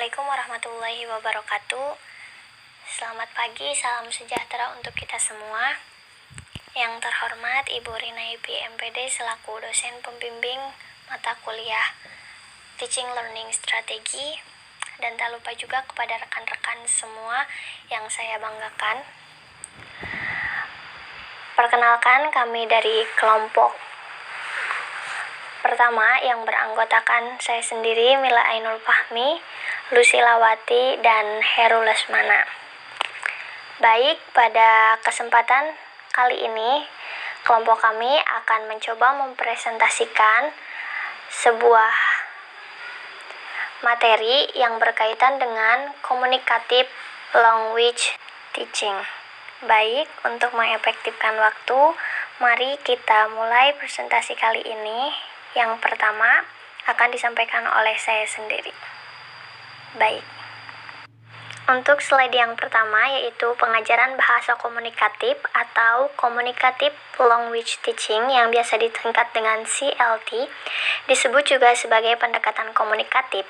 Assalamualaikum warahmatullahi wabarakatuh. Selamat pagi, salam sejahtera untuk kita semua. Yang terhormat Ibu Rina Ipi MPD selaku dosen pembimbing mata kuliah Teaching Learning Strategi, dan tak lupa juga kepada rekan-rekan semua yang saya banggakan. Perkenalkan, kami dari kelompok pertama yang beranggotakan saya sendiri, Mila Ainul Fahmi, Lucy Lawati, dan Heru Lesmana. Baik, pada kesempatan kali ini kelompok kami akan mencoba mempresentasikan sebuah materi yang berkaitan dengan communicative language teaching. Baik, untuk mengefektifkan waktu, mari kita mulai presentasi kali ini. Yang pertama akan disampaikan oleh saya sendiri. Baik. Untuk slide yang pertama yaitu pengajaran bahasa komunikatif atau Communicative Language Teaching yang biasa disingkat dengan CLT, disebut juga sebagai pendekatan komunikatif,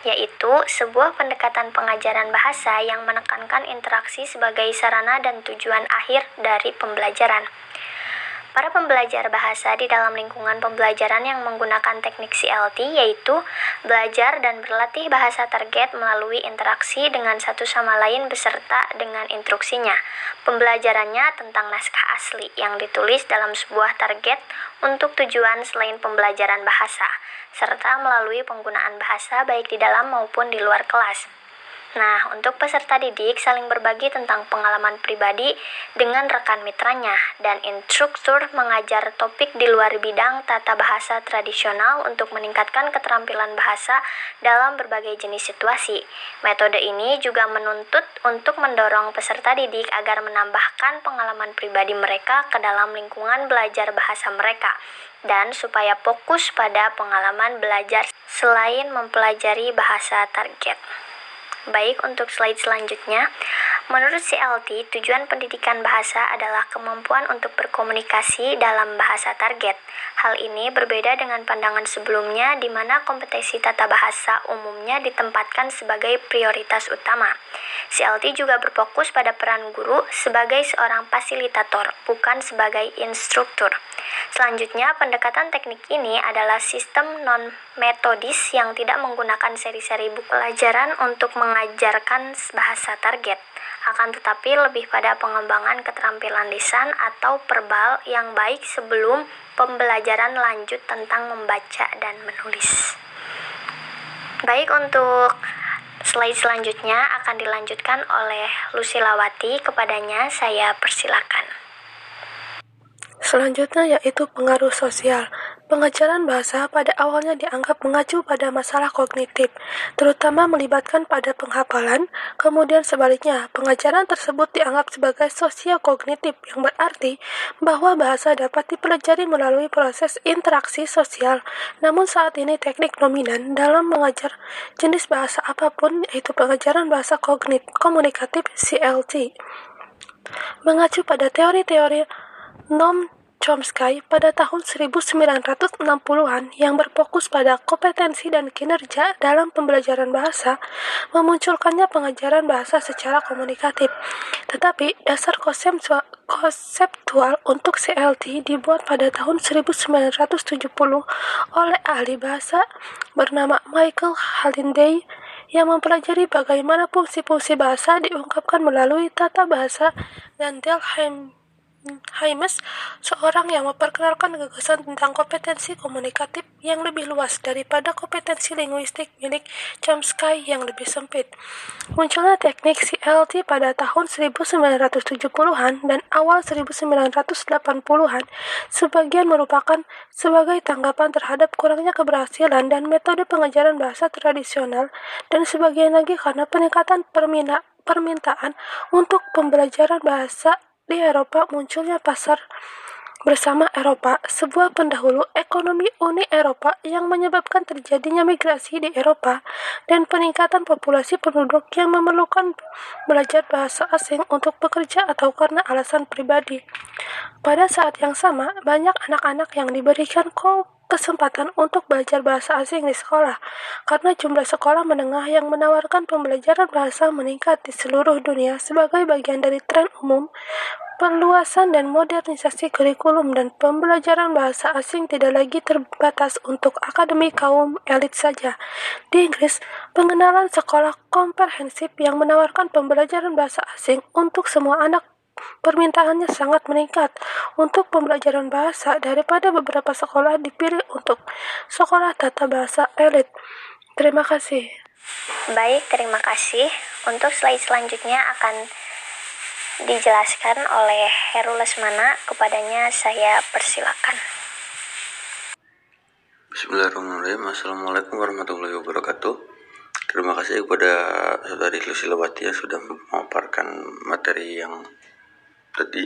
yaitu sebuah pendekatan pengajaran bahasa yang menekankan interaksi sebagai sarana dan tujuan akhir dari pembelajaran. Para pembelajar bahasa di dalam lingkungan pembelajaran yang menggunakan teknik CLT yaitu belajar dan berlatih bahasa target melalui interaksi dengan satu sama lain beserta dengan instruksinya. Pembelajarannya tentang naskah asli yang ditulis dalam sebuah target untuk tujuan selain pembelajaran bahasa, serta melalui penggunaan bahasa baik di dalam maupun di luar kelas. Nah, untuk peserta didik saling berbagi tentang pengalaman pribadi dengan rekan mitranya, dan instruktur mengajar topik di luar bidang tata bahasa tradisional untuk meningkatkan keterampilan bahasa dalam berbagai jenis situasi. Metode ini juga menuntut untuk mendorong peserta didik agar menambahkan pengalaman pribadi mereka ke dalam lingkungan belajar bahasa mereka, dan supaya fokus pada pengalaman belajar selain mempelajari bahasa target. Baik, untuk slide selanjutnya, menurut CLT, tujuan pendidikan bahasa adalah kemampuan untuk berkomunikasi dalam bahasa target. Hal ini berbeda dengan pandangan sebelumnya di mana kompetensi tata bahasa umumnya ditempatkan sebagai prioritas utama. CLT juga berfokus pada peran guru sebagai seorang fasilitator, bukan sebagai instruktur. Selanjutnya, pendekatan teknik ini adalah sistem non-metodis yang tidak menggunakan seri-seri buku pelajaran untuk mengajarkan bahasa target, akan tetapi lebih pada pengembangan keterampilan lisan atau verbal yang baik sebelum pembelajaran lanjut tentang membaca dan menulis. Baik, untuk slide selanjutnya akan dilanjutkan oleh Lucy Lawati. Kepadanya saya persilakan. Selanjutnya yaitu pengaruh sosial. Pengajaran bahasa pada awalnya dianggap mengacu pada masalah kognitif, terutama melibatkan pada penghafalan. Kemudian sebaliknya, pengajaran tersebut dianggap sebagai sosio-kognitif, yang berarti bahwa bahasa dapat dipelajari melalui proses interaksi sosial. Namun saat ini teknik dominan dalam mengajar jenis bahasa apapun yaitu pengajaran bahasa komunikatif CLT. Mengacu pada teori-teori Noam Chomsky pada tahun 1960-an yang berfokus pada kompetensi dan kinerja dalam pembelajaran bahasa, memunculkannya pengajaran bahasa secara komunikatif. Tetapi dasar konseptual untuk CLT dibuat pada tahun 1970 oleh ahli bahasa bernama Michael Halliday yang mempelajari bagaimana fungsi-fungsi bahasa diungkapkan melalui tata bahasa, dan Del Hymes, seorang yang memperkenalkan gagasan tentang kompetensi komunikatif yang lebih luas daripada kompetensi linguistik milik Chomsky yang lebih sempit. Munculnya teknik CLT pada tahun 1970-an dan awal 1980-an sebagian merupakan sebagai tanggapan terhadap kurangnya keberhasilan dan metode pengajaran bahasa tradisional, dan sebagian lagi karena peningkatan permintaan untuk pembelajaran bahasa di Eropa. Munculnya pasar bersama Eropa, sebuah pendahulu ekonomi Uni Eropa yang menyebabkan terjadinya migrasi di Eropa dan peningkatan populasi penduduk yang memerlukan belajar bahasa asing untuk bekerja atau karena alasan pribadi. Pada saat yang sama, banyak anak-anak yang diberikan kesempatan untuk belajar bahasa asing di sekolah, karena jumlah sekolah menengah yang menawarkan pembelajaran bahasa meningkat di seluruh dunia sebagai bagian dari tren umum. Perluasan dan modernisasi kurikulum dan pembelajaran bahasa asing tidak lagi terbatas untuk akademi kaum elit saja. Di Inggris, pengenalan sekolah komprehensif yang menawarkan pembelajaran bahasa asing untuk semua anak permintaannya sangat meningkat untuk pembelajaran bahasa daripada beberapa sekolah dipilih untuk sekolah tata bahasa elit. Terima kasih. Baik, terima kasih. Untuk slide selanjutnya akan dijelaskan oleh Heru Lesmana. Kepadanya saya persilakan. Bismillahirrahmanirrahim. Assalamualaikum warahmatullahi wabarakatuh. Terima kasih kepada Saudari Lusilawati yang sudah memaparkan materi yang tadi,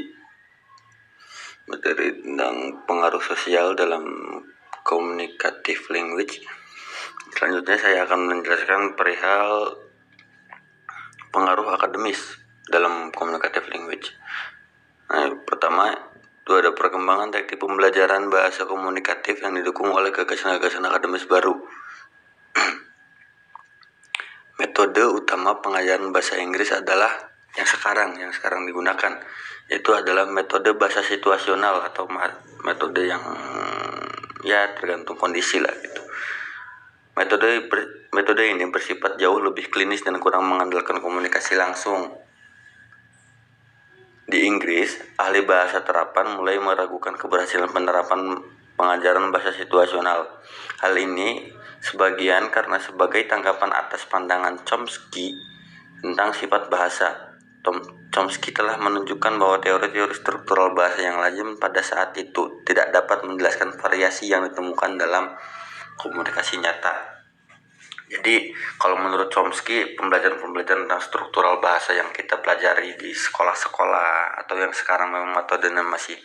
materi tentang pengaruh sosial dalam communicative language. Selanjutnya saya akan menjelaskan perihal pengaruh akademis dalam communicative language. Pertama, itu ada perkembangan teknik pembelajaran bahasa komunikatif yang didukung oleh gagasan-gagasan akademis baru. Metode utama pengajaran bahasa Inggris adalah yang sekarang digunakan, yaitu adalah metode bahasa situasional atau metode yang ya tergantung kondisi lah gitu. Metode ini bersifat jauh lebih klinis dan kurang mengandalkan komunikasi langsung. Di Inggris, ahli bahasa terapan mulai meragukan keberhasilan penerapan pengajaran bahasa situasional. Hal ini sebagian karena sebagai tanggapan atas pandangan Chomsky tentang sifat bahasa. Chomsky telah menunjukkan bahwa teori-teori struktural bahasa yang lazim pada saat itu tidak dapat menjelaskan variasi yang ditemukan dalam komunikasi nyata. Jadi kalau menurut Chomsky, pembelajaran tentang struktural bahasa yang kita pelajari di sekolah-sekolah atau yang sekarang memang metodenya masih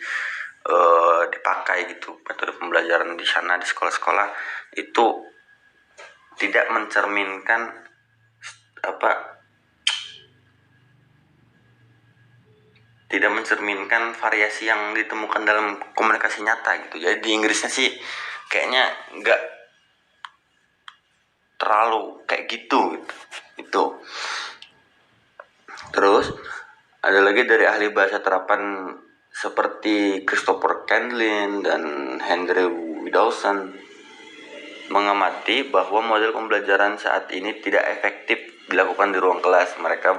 dipakai gitu, metode pembelajaran di sana di sekolah-sekolah itu tidak mencerminkan variasi yang ditemukan dalam komunikasi nyata gitu. Jadi di Inggrisnya sih kayaknya nggak terlalu kayak gitu. Terus ada lagi dari ahli bahasa terapan seperti Christopher Candlin dan Henry Widowson mengamati bahwa model pembelajaran saat ini tidak efektif dilakukan di ruang kelas. Mereka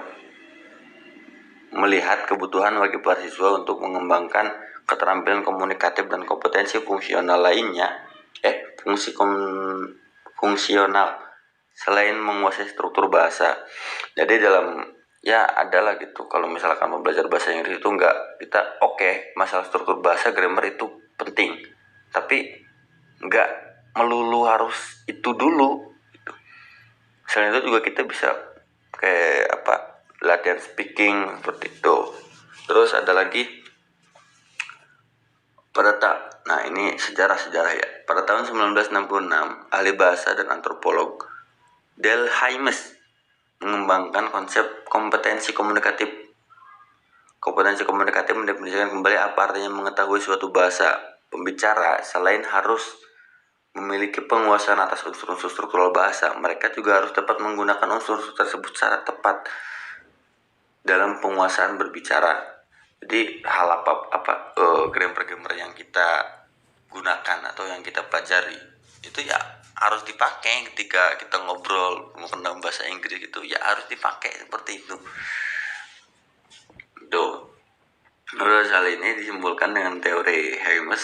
melihat kebutuhan bagi para siswa untuk mengembangkan keterampilan komunikatif dan kompetensi fungsional lainnya, fungsional selain menguasai struktur bahasa. Jadi adalah gitu, kalau misalkan mau belajar bahasa Inggris itu kita masalah struktur bahasa, grammar itu penting, tapi enggak melulu harus itu dulu gitu. Selain itu juga kita bisa kayak latihan speaking seperti itu. Terus ada lagi ini sejarah ya. Pada tahun 1966, ahli bahasa dan antropolog Del Hymes mengembangkan konsep kompetensi komunikatif. Kompetensi komunikatif mendefinisikan kembali apa artinya mengetahui suatu bahasa. Pembicara selain harus memiliki penguasaan atas unsur-unsur struktural bahasa, mereka juga harus dapat menggunakan unsur-unsur tersebut secara tepat dalam penguasaan berbicara. Jadi hal grammar yang kita gunakan atau yang kita pelajari itu ya harus dipakai ketika kita ngobrol tentang bahasa Inggris gitu, ya harus dipakai seperti itu. Menurut hal ini disimpulkan dengan teori Hymes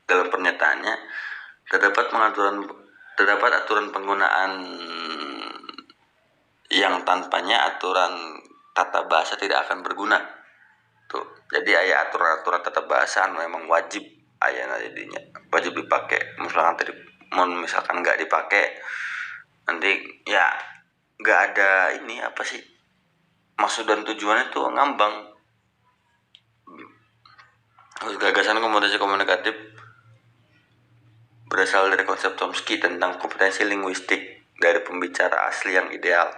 dalam pernyataannya terdapat aturan penggunaan yang tanpanya aturan tata bahasa tidak akan berguna. Jadi aturan tata bahasa memang wajib jadinya wajib dipakai. Misalkan nggak dipakai, nanti ya nggak ada maksud dan tujuannya tuh ngambang. Gagasan kompetensi komunikatif berasal dari konsep Chomsky tentang kompetensi linguistik dari pembicara asli yang ideal.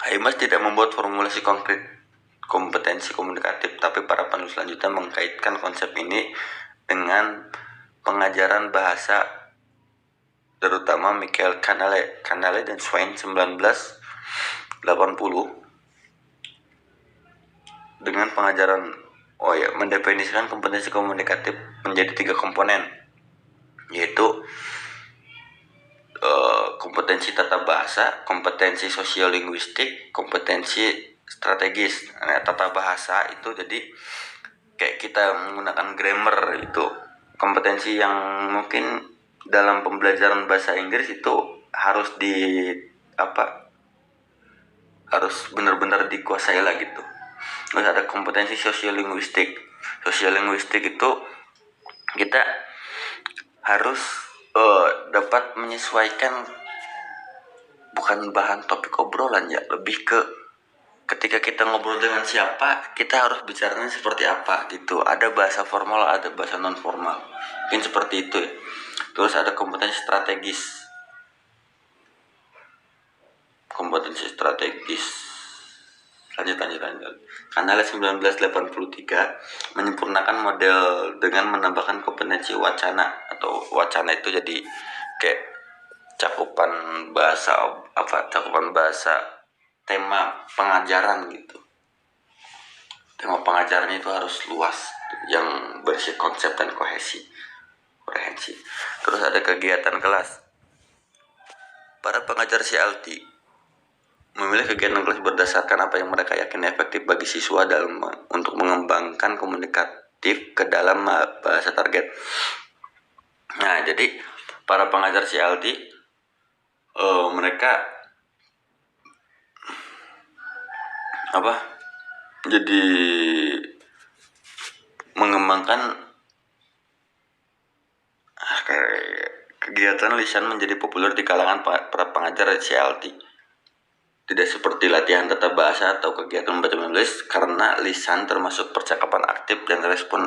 Hymes tidak membuat formulasi konkret kompetensi komunikatif, tapi para penulis selanjutnya mengkaitkan konsep ini dengan pengajaran bahasa, terutama Michael Canale dan Swain 1980, dengan pengajaran mendefinisikan kompetensi komunikatif menjadi 3 komponen, yaitu kompetensi tata bahasa, kompetensi sosiolinguistik, kompetensi strategis. Nah, tata bahasa itu jadi kayak kita menggunakan grammar, itu kompetensi yang mungkin dalam pembelajaran bahasa Inggris itu harus harus benar-benar dikuasai lah gitu. Terus ada kompetensi sosiolinguistik. Sosiolinguistik itu kita harus dapat menyesuaikan, bukan bahan topik obrolan ya, lebih ke ketika kita ngobrol dengan siapa, kita harus bicaranya seperti apa gitu. Ada bahasa formal, ada bahasa non formal, mungkin seperti itu ya. Terus ada kompetensi strategis. Lanjut. Kanal 1983 menyempurnakan model dengan menambahkan kompetensi wacana, atau wacana itu jadi kayak cakupan bahasa tema pengajaran gitu. Tema pengajarannya itu harus luas, yang berisi konsep dan komprehensi. Terus ada kegiatan kelas. Para pengajar CLT memilih kegiatan kelas berdasarkan apa yang mereka yakin efektif bagi siswa untuk mengembangkan komunikatif ke dalam bahasa target. Nah, jadi para pengajar CLT mereka jadi mengembangkan kegiatan lisan menjadi populer di kalangan para pengajar CLT. Tidak seperti latihan tata bahasa atau kegiatan membaca menulis, karena lisan termasuk percakapan aktif dan respon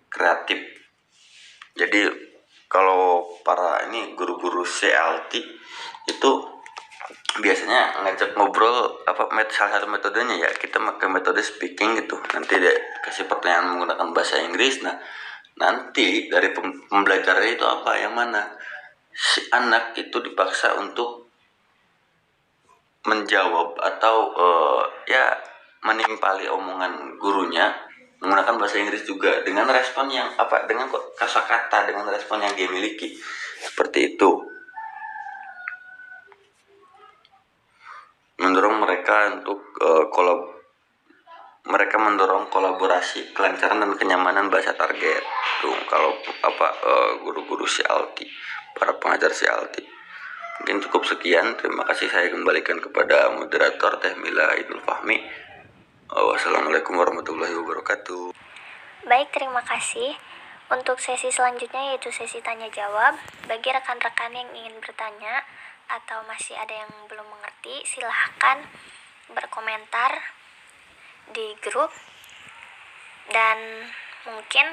kreatif. Jadi kalau para guru-guru CLT itu biasanya ngajak ngobrol salah satu metodenya ya, kita pakai metode speaking gitu. Nanti dia kasih pertanyaan menggunakan bahasa Inggris. Nah, nanti dari pembelajarannya itu yang mana si anak itu dipaksa untuk menjawab atau menimpali omongan gurunya menggunakan bahasa Inggris juga, dengan respon yang dengan kosakata, dengan respon yang dia miliki. Seperti itu. Mendorong mereka untuk mereka mendorong kolaborasi, kelancaran dan kenyamanan bahasa target. Tuh, kalau guru-guru CLT, para pengajar CLT. Mungkin cukup sekian. Terima kasih, saya kembalikan kepada moderator Teh Mila Idul Fahmi. Wassalamualaikum warahmatullahi wabarakatuh. Baik, terima kasih. Untuk sesi selanjutnya yaitu sesi tanya jawab. Bagi rekan-rekan yang ingin bertanya atau masih ada yang belum mengerti, silahkan berkomentar di grup. Dan mungkin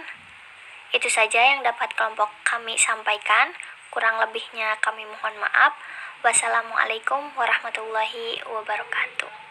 itu saja yang dapat kelompok kami sampaikan. Kurang lebihnya kami mohon maaf. Wassalamualaikum warahmatullahi wabarakatuh.